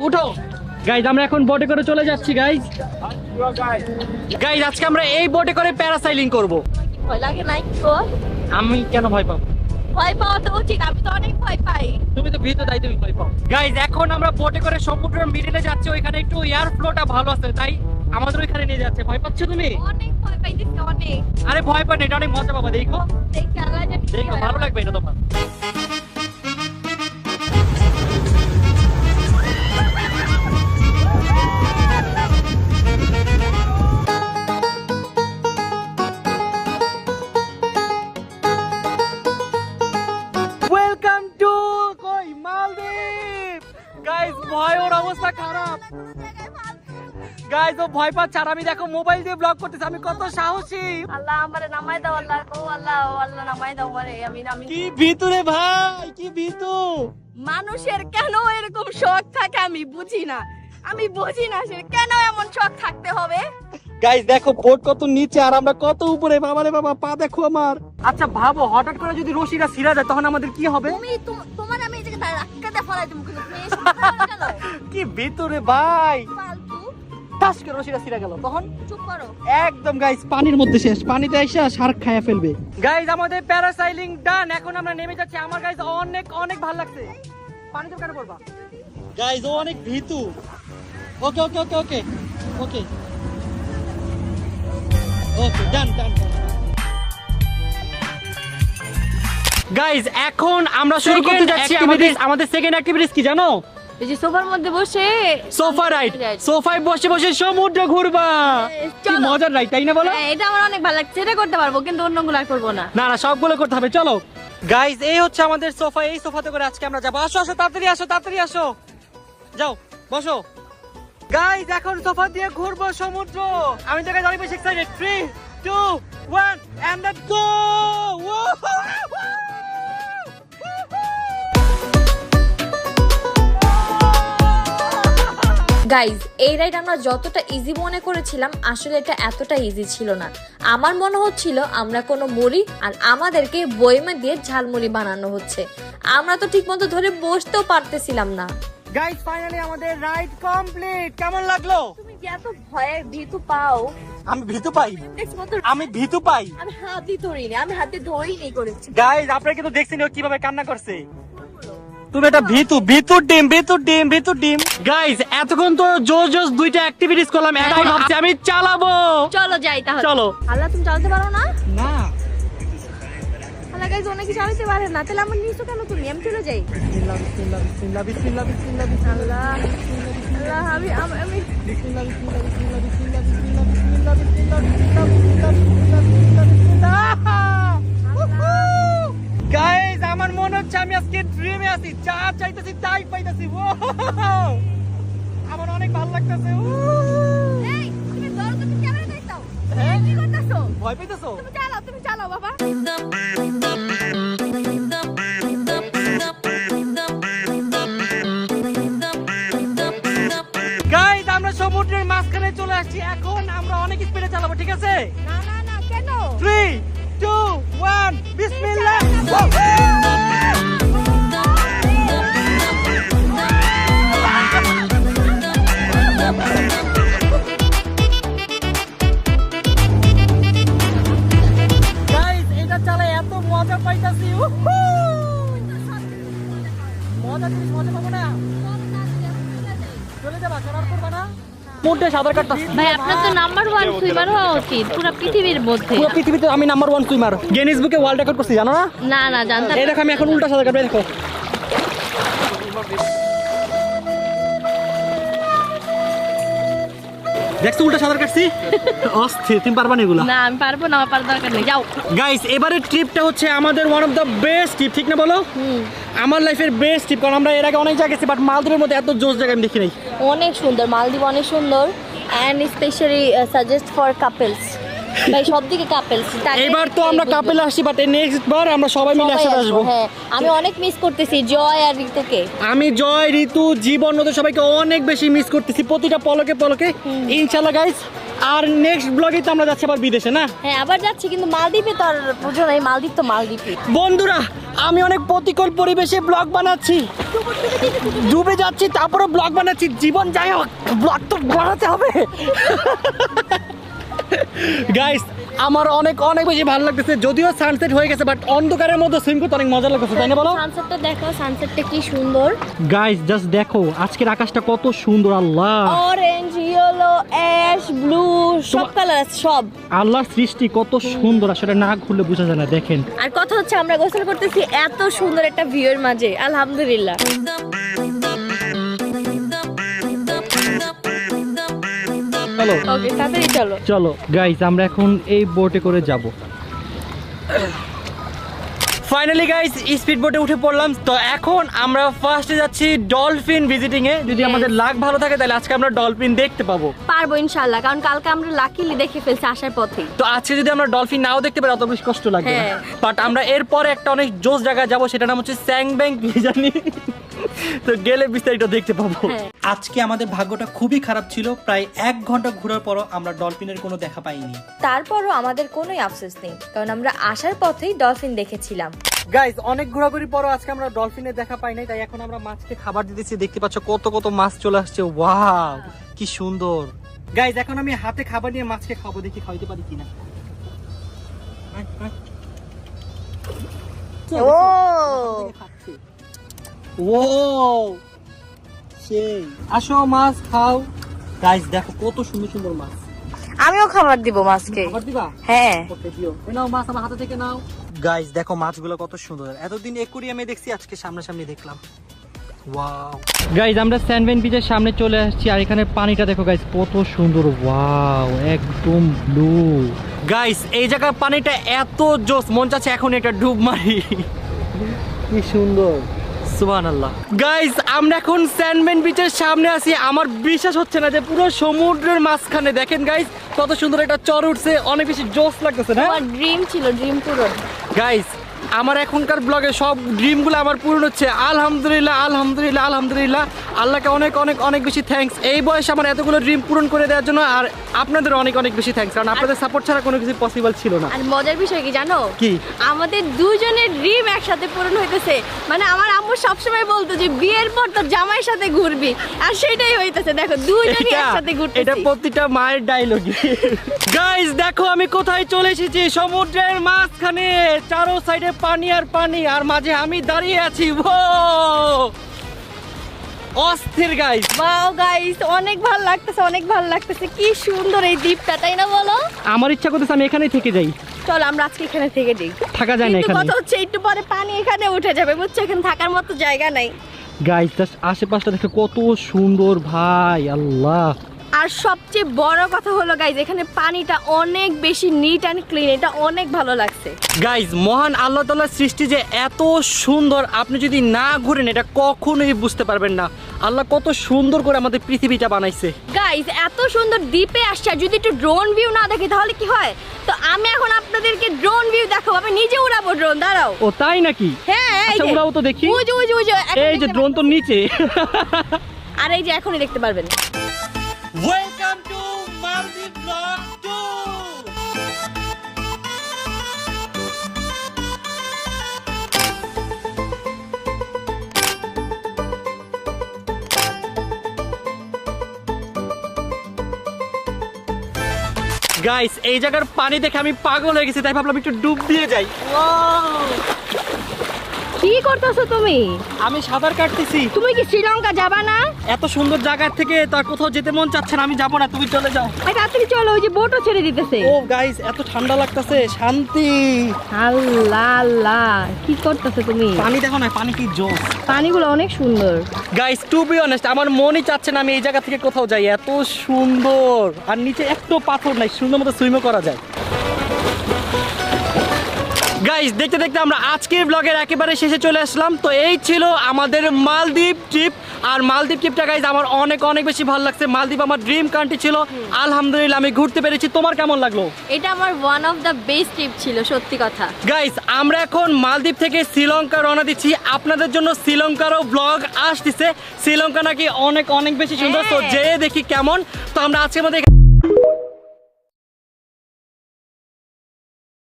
উঠো গাইজ, আমরা এখন বোটে করে চলে যাচ্ছি গাইজ। গাইজ আজকে আমরা এই বোটে করে প্যারাসাইলিং করব। ভয় লাগে নাই তো? আমি কেন ভয় পাবো? ভয় পাওয়া তো উচিত, আমি তো অনেক ভয় পাই। তুমি তো ভীত, তাই তুমি ভয় পাও। গাইজ এখন আমরা বোটে করে সমুদ্রের মিডিলে যাচ্ছি, ওইখানে একটু এয়ার ফ্লোটা ভালো আছে, তাই আমাদের ওইখানে নিয়ে যাচ্ছে। ভয় পাচ্ছ তুমি? অনেক ভয় পাইতেছি অনেক। আরে ভয় পান, এটা অনেক মজা পাবা, দেখো দেখি আল্লাহ জানে কি দেখো, হয়। ভালো লাগবে এটা তোমার। ওয়েলকাম টু কই মালদ্বীপ। গাইস ভয়, ওর অবস্থা খারাপ। গাইস ও ভয় পাচ্ছে, আর আমি দেখো মোবাইল দিয়ে ব্লগ করতেছি, আমি কত সাহসী। আল্লাহ আমারে নামাই দাও, আল্লাহ ও আল্লাহ, ও আল্লাহ নামাই দাও আমারে। আমি কি ভীতু রে ভাই, কি ভীতু। মানুষের কেন এরকম শখ থাকে আমি বুঝি না, আমি বুঝি না সে কেন এমন শখ থাকতে হবে। গাইস দেখো বোট কত নিচে আর আমরা কত উপরে, বাবা রে বাবা, পা দেখো আমার। আচ্ছা ভাবো, হঠাৎ করে যদি রশিটা ছিঁড়া যায় তখন আমাদের কি হবে? তুমি তোমার আমি এই জায়গায় ধাক্কাতে ফলাই দেব, কিন্তু তুমি এসে বলো কেন? কি ভীতু রে ভাই। ফালতু, টাস করে রশিটা ছিঁড়া গেল তখন চুপ করো। একদম গাইস পানির মধ্যে শেষ, পানিতে এসে শার্ক খায়া ফেলবে। গাইস আমাদের প্যারাসাইলিং ডান, এখন আমরা নেমে যাচ্ছি। আমার গাইস অনেক অনেক ভালো লাগছে। পানিতে কেন পড়বা? গাইস ও অনেক ভীতু। ওকে ওকে ওকে ওকে ওকে ওকে ডান ডান। গাইস এখন আমরা শুরু করতে যাচ্ছি আমাদের সেকেন্ড অ্যাক্টিভিটিস কি জানো? এই যে সোফার মধ্যে বসে সোফা রাইড। সোফায় বসে বসে সমুদ্র ঘুরবা। কি চলো। মজার রাইড, তাই না বলো? হ্যাঁ, এটা আমার অনেক ভালো লাগছে, এটা করতে পারবো, কিন্তু অন্যগুলো আর করবো না। না না, সবগুলো করতে হবে, চলো। গাইস এই হচ্ছে আমাদের সোফা, এই সোফাতে করে আজকে আমরা যাবো। আসো আসো, তাড়াতাড়ি আসো, তাড়াতাড়ি আসো, যাও বসো। গাইস এখন সোফা দিয়ে ঘুরবো সমুদ্র। আমি তো গাইস অনেক বেশি excited. 3 2 1 and let's go. Guys এই রাইড আমরা যতটা ইজি মনে করেছিলাম আসলে এটা এতটা ইজি ছিল না। আমার মনে হচ্ছিল আমরা কোনো মুড়ি আর আমাদেরকে বইমা দিয়ে ঝালমুড়ি বানানো হচ্ছে। আমরা তো ঠিক মতো ধরে বসতেও পারতেছিলাম না। গাইস ফাইনালি আমাদের রাইড কমপ্লিট। কেমন লাগলো? তুমি যে এত ভয়ে ভীতু পাও। আমি ভীতু পাই, দেখছো কত? আমি ভীতু পাই। আমি হাতই ধরিনি, আমি হাতে ধরিনি করেছি। গাইস আপনারা কিন্তু দেখছেন ও কিভাবে কান্না করছে। তুমি এটা ভিতুর ডিম। গাইস এতক্ষণ তো জোস দুইটা অ্যাক্টিভিটিস করলাম, এটাই ভাবছি আমি চালাবো। চলো যাই তাহলে। চলো। আল্লাহ তুমি চালাতে পারো না? না আল্লাহ গাইজ অনেক কিছু চালাতে পারে না, তাহলে আমার নিচু কেন তুমি? আমি চলে যাই। আল্লাহ আল্লাহ, আমি গাইস আমার মনে হচ্ছে আমি আজকে ড্রিমে আছি, যা চাইতেছি তাই পাইতেছি। আমার অনেক ভালো লাগতেছে। এই তুমি ধরো, তুমি ক্যামেরা দেখতাও। হ্যাঁ? কি করতেছো? ভয় পেতেছো? তুমি চালাও বাবা। গাইস আমরা সমুদ্রের মাঝখানে চলে আসছি, এখন আমরা অনেক স্পিডে চালাবো, ঠিক আছে? না না না, কেন? 3 2 1 বিসমিল্লাহ। গাইস এটা চালায় এত মজা পাইতাছি। মজা পাবো না, চলে যাবা, করার করবা না। মুডে সাঁতার কাটতাছি। ভাই আপনার তো নাম্বার 1 সুইমার হওয়া উচিত পুরো পৃথিবীর মধ্যে। পুরো পৃথিবীতে আমি নাম্বার 1 সুইমার, গিনেস বুকে ওয়ার্ল্ড রেকর্ড করছি, জানো না? না না, জানতাম। এই দেখো আমি এখন উল্টা সাঁতার কাটবো, দেখো। দেখছো উল্টা সাঁতার কাটছি? অস্থির, তুমি পারবা না এগুলা? না আমি পারবো না, আমার পারার দরকার নেই, যাও। গাইস এবারে ট্রিপটা হচ্ছে আমাদের one of the best trip, ঠিক না বলো? আমার লাইফের বেস্ট ট্রিপ, কারণ আমরা এর আগে অনেক জায়গা গেছি, বাট মালদ্বীপের মধ্যে এত জোস জায়গা আমি দেখি নাই। অনেক সুন্দর মালদ্বীপ, অনেক সুন্দর and specially suggest for couples. ভাই সব দিকে কাপলস। এবার তো আমরা কাপেল আসছি, বাট নেক্সট বার আমরা সবাই মিলে একসাথে আসবো। হ্যাঁ আমি অনেক মিস করতেছি জয় আর ঋতুকে। আমি জয়, ঋতু, জীবন, ওদের সবাইকে অনেক বেশি মিস করতেছি প্রতিটা পলকে পলকে। ইনশাআল্লাহ গাইস, আর নেক্সট ব্লগে তো আমরা যাচ্ছি আবার বিদেশে, না? হ্যাঁ আবার যাচ্ছি, কিন্তু মালদ্বীপে তো আর বুঝো না, এই মালদ্বীপ তো মালদ্বীপই। বন্ধুরা আমি অনেক প্রতিকূল পরিবেশে ব্লগ বানাচ্ছি, ডুবে যাচ্ছি, তারপরে ব্লগ বানাচ্ছি। জীবন যাই হোক, ব্লগ তো বানাতে হবে। গাইস আমার অনেক অনেক বেশি ভালো লাগতেছে, যদিও সানসেট হয়ে গেছে, বাট অন্ধকারের মধ্যে সুইম করতে অনেক মজা লাগতেছে, তাই না বলো? সানসেটটা দেখো, সানসেটটা কি সুন্দর। গাইস জাস্ট দেখো আজকের আকাশটা কত সুন্দর। আল্লাহ, অরেঞ্জ, ইয়েলো, অ্যাশ, ব্লু, সব কালার আছে, সব। আল্লাহর সৃষ্টি কত সুন্দর, আসলে না ঘুরলে বোঝা যায় না। দেখেন, আর কথা হচ্ছে আমরা গোসল করতেছি এত সুন্দর একটা ভিউয়ের মাঝে, আলহামদুলিল্লাহ। চলো ওকে, তাড়াতাড়ি চলো। চলো গাইস, আমরা এখন এই বোটে করে যাব। ফাইনালি গাইস স্পিড বোটে উঠে পড়লাম। তো এখন আমরা ফার্স্টে যাচ্ছি ডলফিন ভিজিটিং এ। যদি Yes. আমাদের লাক ভালো থাকে তাহলে আজকে আমরা ডলফিন দেখতে পাবো। পারবো ইনশাআল্লাহ, কারণ কালকে আমরা লাকিলি দেখে ফেলছি আসার পথে। তো আজকে যদি আমরা ডলফিন নাও দেখতে পারি অত বেশি কষ্ট লাগবে না। হ্যাঁ। বাট আমরা এরপরে একটা অনেক জোস জায়গায় যাব, সেটা নাম হচ্ছে স্যাংব্যাং, কি জানি। তো গেলে বিস্তারিত দেখতে পাবো। হ্যাঁ। আজকে আমাদের ভাগ্যটা খুবই খারাপ ছিল, প্রায় 1 ঘন্টা ঘোরার পরও আমরা ডলফিনের কোনো দেখা পাইনি। তারপরও আমাদের কোনোই আফসোস নেই, কারণ আমরা আসার পথেই ডলফিন দেখেছিলাম। গাইজ অনেক ঘোরাঘুরি পরও আজকে আমরা ডলফিনের দেখা পাই নাই, তাই এখন আমরা মাছকে খাবার দিতেছি। দেখতে পাচ্ছ কত কত মাছ চলে আসছে। ওয়াও কি সুন্দর। গাইজ এখন আমি হাতে খাবার নিয়ে মাছকে খাবো, দেখি খাইতে পারি কিনা। ও সেই, আসো মাছ খাও। গাইজ দেখো কত সুন্দর সুন্দর মাছ। আমিও খাবার দিব মাছকে। খাবার দিবা? হ্যাঁ। ওকে দিও। এই নাও মাছ আমার হাতে থেকে নাও। গাইস দেখো মাছগুলো কত সুন্দর। এতদিন অ্যাকুরিয়ামে দেখছি, আজকে সামনাসামনি দেখলাম। ওয়াও গাইস আমরা স্যান্ডবেন বিচের সামনে চলে আসছি, আর এখানে পানিটা দেখো গাইস কত সুন্দর। ওয়াও একদম ব্লু। গাইস এই জায়গার পানিটা এত জোস, মন চাচ্ছে এখন একটা ডুব মারি। কি সুন্দর, সুবহানাল্লাহ। গাইস আমরা এখন স্যান্ডবেন বিচের সামনে আছি। আমার বিশ্বাস হচ্ছে না যে পুরো সমুদ্রের মাঝখানে। দেখেন গাইস কত সুন্দর একটা চর উঠছে, অনেক বেশি জোস লাগতেছে না? আমার ড্রিম ছিল, ড্রিম পূরণ। গাইস আমার এখনকার ব্লগে সব ড্রিমগুলো আমার পূরণ হচ্ছে। আলহামদুলিল্লাহ আলহামদুলিল্লাহ আলহামদুলিল্লাহ, আল্লাহকে অনেক অনেক অনেক বেশি থ্যাঙ্কস এই বয়সে আমার এতগুলো ড্রিম পূরণ করে দেওয়ার জন্য। আর আপনাদের অনেক অনেক বেশি থ্যাঙ্কস, কারণ আপনাদের সাপোর্ট ছাড়া কোনো কিছু পসিবল ছিল না। আর মজার বিষয় কি জানো? কি? আমাদের দুজনের ড্রিম একসাথে পূরণ হইতেছে। মানে আমার আম্মু সবসময় বলতো যে বিয়ের পর তোর জামাইয়ের সাথে ঘুরবি, আর সেটাই হইতেছে। দেখো দুজনই একসাথে ঘুরতেছি। এটা প্রতিটা মায়ের ডায়লগই। গাইস দেখো আমি কোথায় চলে এসেছি, সমুদ্রের মাঝখানে। চারো সাইডে পানি আর পানি, আর মাঝে আমি দাঁড়িয়ে আছি। অস্থির গাইস। ওয়াও গাইস অনেক ভালো লাগতেছে, অনেক ভালো লাগতেছে। কি সুন্দর এই দ্বীপটা, তাই না বলো? আমার ইচ্ছা করতেছে আমি এখানেই থেকে যাই। চলো আমরা আজকে এখানে থেকে যাই। থাকা যায় না কিন্তু এখানে। কথা হচ্ছে একটু পরে পানি এখানে উঠে যাবে, বুঝছো? এখানে থাকার মতো জায়গা নাই। গাইস জাস্ট আশেপাশটা দেখো কত সুন্দর ভাই, আল্লাহ। আর সবচেয়ে বড় কথা হলো গাইস এখানে পানিটা অনেক বেশি নিট অ্যান্ড ক্লিন, এটা অনেক ভালো লাগছে। গাইস মহান আল্লাহ তাআলার সৃষ্টি যে এত সুন্দর, আপনি যদি না ঘুরেন এটা কখনোই বুঝতে পারবেন না। আল্লাহ কত সুন্দর করে আমাদের পৃথিবীটা বানাইছে। গাইস এত সুন্দর দ্বীপে আসছে, আর যদি একটু ড্রোন ভিউ না দেখি তাহলে কি হয়? তো আমি এখন আপনাদেরকে ড্রোন ভিউ দেখাবো, আমি নিজে উড়াবো ড্রোন। দাঁড়াও। ও তাই নাকি? হ্যাঁ এই আচ্ছা যে উড়াও তো দেখি। ওই যে ওই যে ওই যে এখন এই যে দেখতে ড্রোন তো নিচে। আর এই যে এখনই দেখতে পারবেন। ওয়েলকাম টু মালদ্বীপ ব্লগ 2। গাইস এই জায়গার পানি দেখে আমি পাগল হয়ে গেছি, তাই ভাবলাম একটু ডুব দিয়ে যাই। কি করতেছো তুমি? আমি সাঁতার কাটতেছি। তুমি কি শ্রীলঙ্কা যাবা না? এত সুন্দর জায়গার থেকে তার কোথাও যেতে মন চাচ্ছে না, আমি যাবো না, তুমি চলে যাও। তাড়াতাড়ি চলো, ওই যে বোটও ছেড়ে দিতেছে। ও গাইস এত ঠান্ডা লাগতেছে, শান্তি। আল্লাহ আল্লাহ, কি করতেছো তুমি? পানি দেখো না, পানি কি জোস। পানিগুলো অনেক সুন্দর। গাইস টু বি অনেস্ট আমার মনই চাচ্ছে না আমি এই জায়গা থেকে কোথাও যাই, এত সুন্দর। আর নিচে একটু পাথর নাই, সুন্দর মতো সুইমও করা যায়। গাইস দেখতে দেখতে আমরা আজকের ব্লগের একেবারে শেষে চলে আসলাম। তো এই ছিল আমাদের মালদ্বীপ ট্রিপ। আর মালদ্বীপ ট্রিপটা গাইস আমার অনেক অনেক বেশি ভালো লাগছে। মালদ্বীপ আমার ড্রিম কান্ট্রি ছিল, আলহামদুলিল্লাহ আমি ঘুরতে পেরেছি। তোমার কেমন লাগলো? এটা আমার one of the best trip ছিল, সত্যি কথা। গাইস আমরা এখন মালদ্বীপ থেকে শ্রীলঙ্কা রওনা দিচ্ছি। আপনাদের জন্য শ্রীলঙ্কারও ব্লগ আসতেছে। শ্রীলঙ্কা নাকি অনেক অনেক বেশি সুন্দর, তো যেয়ে দেখি কেমন। তো আমরা আজকের মধ্যে